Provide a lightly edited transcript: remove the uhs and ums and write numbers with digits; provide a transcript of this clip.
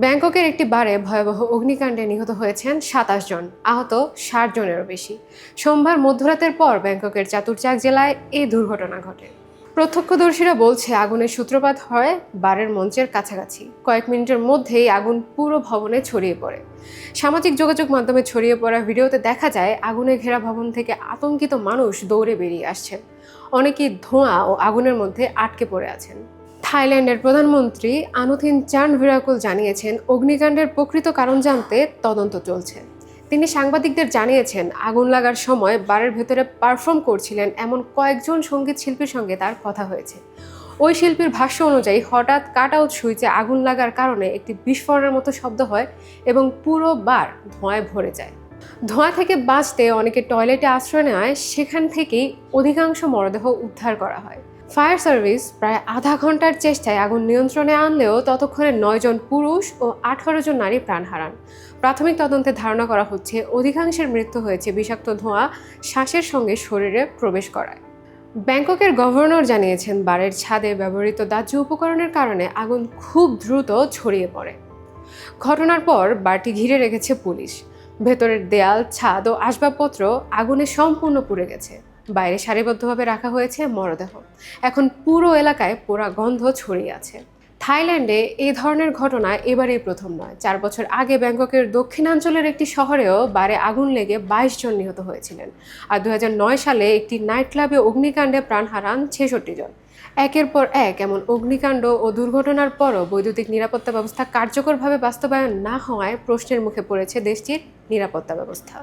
ব্যাংককের একটি বারে ভয়াবহ অগ্নিকাণ্ডে নিহত হয়েছেন ২৭ জন, আহত ৬০ জনেরও বেশি। সোমবার মধ্যরাতের পর ব্যাংককের চাতুরচাক জেলায় এই দুর্ঘটনা ঘটে। প্রত্যক্ষদর্শীরা বলছে আগুনের সূত্রপাত হয় বারের মঞ্চের কাছাকাছি। কয়েক মিনিটের মধ্যেই আগুন পুরো ভবনে ছড়িয়ে পড়ে। সামাজিক যোগাযোগ মাধ্যমে ছড়িয়ে পড়া ভিডিওতে দেখা যায় আগুনে ঘেরা ভবন থেকে আতঙ্কিত মানুষ দৌড়ে বেরিয়ে আসছেন। অনেকেই ধোঁয়া ও আগুনের মধ্যে আটকে পড়ে আছেন। থাইল্যান্ডের প্রধানমন্ত্রী আনুথিন চানভিরাকুল জানিয়েছেন অগ্নিকাণ্ডের প্রকৃত কারণ জানতে তদন্ত চলছে। তিনি সাংবাদিকদের জানিয়েছেন আগুন লাগার সময় বারের ভেতরে পারফর্ম করছিলেন এমন কয়েকজন সঙ্গীত শিল্পীর সঙ্গে তার কথা হয়েছে। ওই শিল্পীর ভাষ্য অনুযায়ী হঠাৎ কাট আউট সুইচে আগুন লাগার কারণে একটি বিস্ফোরণের মতো শব্দ হয় এবং পুরো বার ধোঁয়ায় ভরে যায়। ধোঁয়া থেকে বাঁচতে অনেকে টয়লেটে আশ্রয় নেওয়ায় সেখান থেকেই অধিকাংশ মরদেহ উদ্ধার করা হয়। ফায়ার সার্ভিস প্রায় আধা ঘন্টার চেষ্টায় আগুন নিয়ন্ত্রণে আনলেও ততক্ষণে ৯ জন পুরুষ ও ১৮ জন নারী প্রাণ হারান। প্রাথমিক তদন্তে ধারণা করা হচ্ছে অধিকাংশের মৃত্যু হয়েছে বিষাক্ত ধোঁয়া শ্বাসের সঙ্গে শরীরে প্রবেশ করায়। ব্যাংককের গভর্নর জানিয়েছেন বারের ছাদে ব্যবহৃত দাহ্য উপকরণের কারণে আগুন খুব দ্রুত ছড়িয়ে পড়ে। ঘটনার পর বারটি ঘিরে রেখেছে পুলিশ। ভেতরের দেয়াল, ছাদ ও আসবাবপত্র আগুনে সম্পূর্ণ পুড়ে গেছে। বাইরে সারিবদ্ধভাবে রাখা হয়েছে মরদেহ। এখন পুরো এলাকায় পোড়া গন্ধ ছড়িয়ে আছে। থাইল্যান্ডে এই ধরনের ঘটনা এবারেই প্রথম নয়। ৪ বছর আগে ব্যাংককের দক্ষিণাঞ্চলের একটি শহরেও বারে আগুন লেগে ২২ জন নিহত হয়েছিলেন। আর ২০০৯ সালে একটি নাইট ক্লাবে অগ্নিকাণ্ডে প্রাণ হারান ৬৬ জন। একের পর এক এমন অগ্নিকাণ্ড ও দুর্ঘটনার পরও বৈদ্যুতিক নিরাপত্তা ব্যবস্থা কার্যকরভাবে বাস্তবায়ন না হওয়ায় প্রশ্নের মুখে পড়েছে দেশটির নিরাপত্তা ব্যবস্থা।